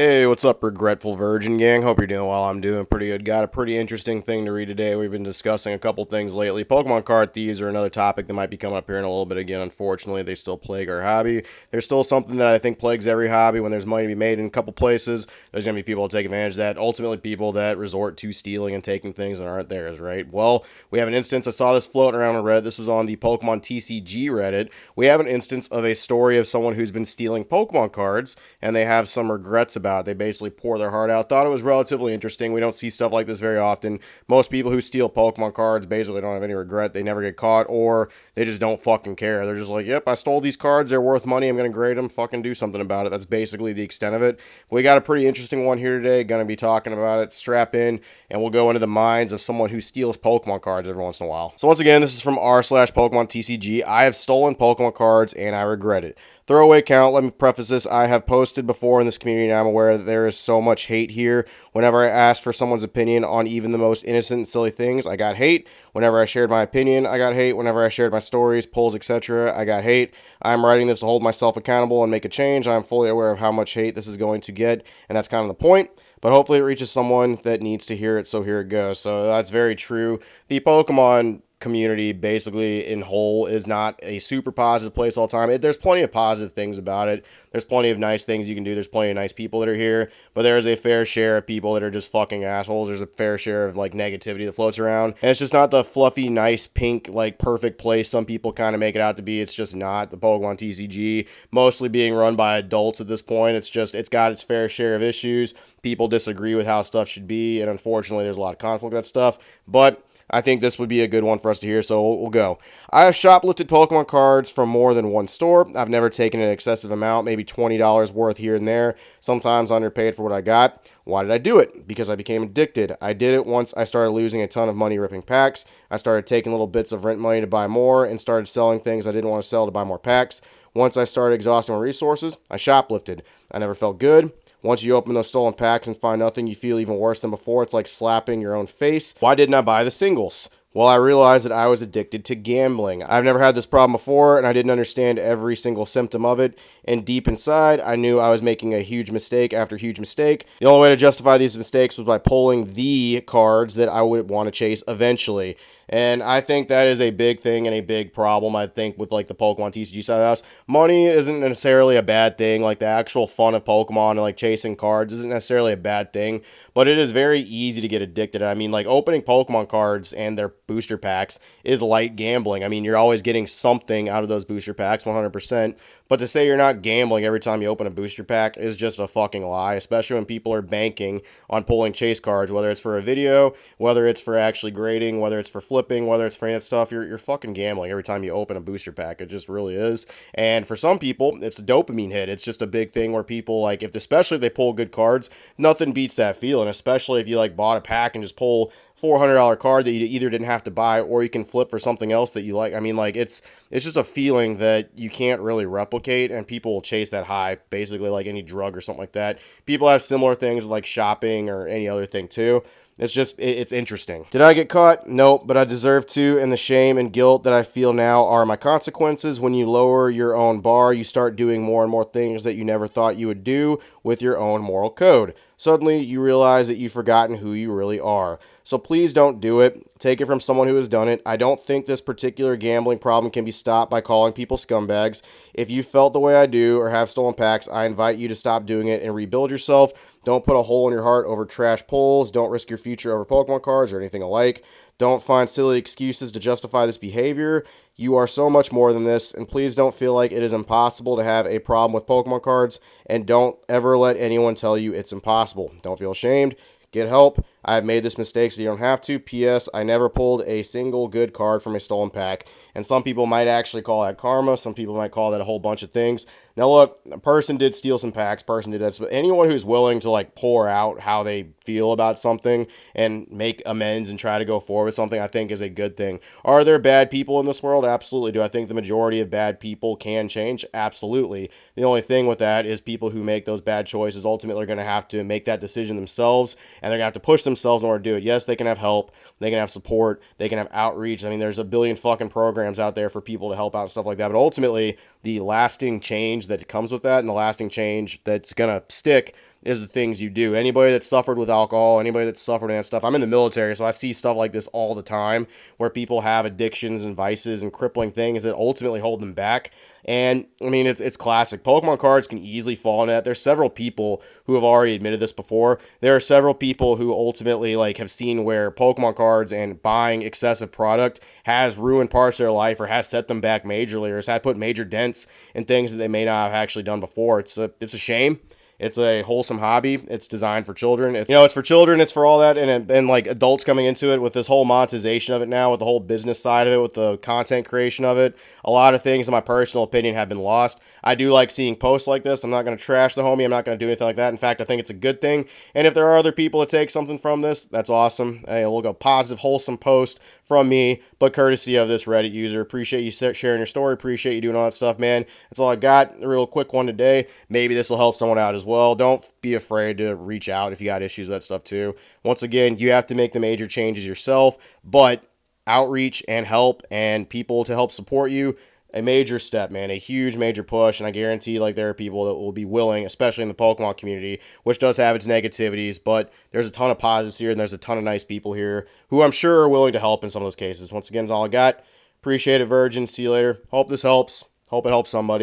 Hey, what's up, Regretful Virgin Gang? Hope you're doing well. I'm doing pretty good. Got a pretty interesting thing to read today. We've been discussing a couple things lately. Pokemon card thieves are another topic that might be coming up here in a little bit again. Unfortunately, they still plague our hobby. There's still something that I think plagues every hobby. When there's money to be made in a couple places, there's going to be people that take advantage of that. Ultimately, people that resort to stealing and taking things that aren't theirs, right? Well, we have an instance. I saw this floating around on Reddit. This was on the Pokemon TCG Reddit. We have an instance of a story of someone who's been stealing Pokemon cards, and they have some regrets about it. They basically pour their heart out. Thought it was relatively interesting. We don't see stuff like this very often. Most people who steal Pokemon cards basically don't have any regret. They never get caught, or they just don't fucking care. They're just like, yep, I stole these cards. They're worth money. I'm going to grade them. Fucking do something about it. That's basically the extent of it. We got a pretty interesting one here today. Going to be talking about it. Strap in, and we'll go into the minds of someone who steals Pokemon cards every once in a while. So once again, this is from r/Pokemon TCG. I have stolen Pokemon cards, and I regret it. Throwaway count, let me preface this. I have posted before in this community, and I'm aware that there is so much hate here. Whenever I asked for someone's opinion on even the most innocent and silly things, I got hate. Whenever I shared my opinion, I got hate. Whenever I shared my stories, polls, etc., I got hate. I'm writing this to hold myself accountable and make a change. I'm fully aware of how much hate this is going to get, and that's kind of the point. But hopefully it reaches someone that needs to hear it, so here it goes. So that's very true. The Pokemon community basically in whole is not a super positive place all the time. There's plenty of positive things about it. There's plenty of nice things you can do. There's plenty of nice people that are here, but there is a fair share of people that are just fucking assholes. There's a fair share of like negativity that floats around, and it's just not the fluffy, nice, pink, like perfect place some people kind of make it out to be. It's just not. The Pokemon TCG, mostly being run by adults at this point. It's got its fair share of issues. People disagree with how stuff should be, and unfortunately, there's a lot of conflict with that stuff. But I think this would be a good one for us to hear, so we'll go. I have shoplifted Pokemon cards from more than one store. I've never taken an excessive amount, maybe $20 worth here and there, sometimes underpaid for what I got. Why did I do it? Because I became addicted. I did it once I started losing a ton of money ripping packs. I started taking little bits of rent money to buy more and started selling things I didn't want to sell to buy more packs. Once I started exhausting my resources, I shoplifted. I never felt good. Once you open those stolen packs and find nothing, you feel even worse than before. It's like slapping your own face. Why didn't I buy the singles? Well, I realized that I was addicted to gambling. I've never had this problem before, and I didn't understand every single symptom of it. And deep inside, I knew I was making a huge mistake after huge mistake. The only way to justify these mistakes was by pulling the cards that I would want to chase eventually. And I think that is a big thing and a big problem, I think, with like the Pokemon TCG side of the house. Money isn't necessarily a bad thing. Like the actual fun of Pokemon and like chasing cards isn't necessarily a bad thing, but it is very easy to get addicted. I mean, like opening Pokemon cards and their booster packs is light gambling. I mean, you're always getting something out of those booster packs, 100%. But to say you're not gambling every time you open a booster pack is just a fucking lie, especially when people are banking on pulling chase cards, whether it's for a video, whether it's for actually grading, whether it's for flipping, whether it's for any of that stuff. You're fucking gambling every time you open a booster pack. It just really is. And for some people, it's a dopamine hit. It's just a big thing where people, like, especially if they pull good cards, nothing beats that feeling, especially if you, like, bought a pack and just pull $400 card that you either didn't have to buy or you can flip for something else that you like. I mean, like, it's just a feeling that you can't really replicate, and people will chase that high, basically like any drug or something like that. People have similar things like shopping or any other thing too. It's interesting. Did I get caught? Nope, but I deserve to, and the shame and guilt that I feel now are my consequences. When you lower your own bar, you start doing more and more things that you never thought you would do with your own moral code. Suddenly, you realize that you've forgotten who you really are. So please don't do it. Take it from someone who has done it. I don't think this particular gambling problem can be stopped by calling people scumbags. If you felt the way I do or have stolen packs, I invite you to stop doing it and rebuild yourself. Don't put a hole in your heart over trash pulls. Don't risk your future over Pokemon cards or anything alike. Don't find silly excuses to justify this behavior. You are so much more than this, and please don't feel like it is impossible to have a problem with Pokemon cards, and don't ever let anyone tell you it's impossible. Don't feel ashamed. Get help. I have made this mistake so you don't have to. P.S. I never pulled a single good card from a stolen pack. And some people might actually call that karma. Some people might call that a whole bunch of things. Now look, a person did steal some packs. Person did that. But anyone who's willing to like pour out how they feel about something and make amends and try to go forward with something, I think is a good thing. Are there bad people in this world? Absolutely. Do I think the majority of bad people can change? Absolutely. The only thing with that is people who make those bad choices ultimately are going to have to make that decision themselves, and they're going to have to push themselves in order to do it. Yes, they can have help, they can have support, they can have outreach. I mean, there's a billion fucking programs out there for people to help out and stuff like that. But ultimately, the lasting change that comes with that and the lasting change that's going to stick is the things you do. Anybody that's suffered with alcohol, anybody that's suffered with that stuff. I'm in the military, so I see stuff like this all the time where people have addictions and vices and crippling things that ultimately hold them back. And I mean, it's classic. Pokemon cards can easily fall into that. There's several people who have already admitted this before. There are several people who ultimately like have seen where Pokemon cards and buying excessive product has ruined parts of their life or has set them back majorly or has had put major dents in things that they may not have actually done before. It's a shame. It's a wholesome hobby. It's designed for children. It's for children. It's for all that, and like adults coming into it with this whole monetization of it now, with the whole business side of it, with the content creation of it. A lot of things, in my personal opinion, have been lost. I do like seeing posts like this. I'm not going to trash the homie. I'm not going to do anything like that. In fact, I think it's a good thing. And if there are other people that take something from this, that's awesome. Hey, we'll go positive, wholesome post from me, but courtesy of this Reddit user. Appreciate you sharing your story. Appreciate you doing all that stuff, man. That's all I got. A real quick one today. Maybe this will help someone out as well. Don't be afraid to reach out if you got issues with that stuff too. Once again, you have to make the major changes yourself, but outreach and help and people to help support you, a major step, man, a huge major push. And I guarantee like there are people that will be willing, especially in the Pokemon community, which does have its negativities, but there's a ton of positives here and there's a ton of nice people here who I'm sure are willing to help in some of those cases. Once again, that's all I got. Appreciate it, Virgin. See you later. Hope this helps. Hope it helps somebody.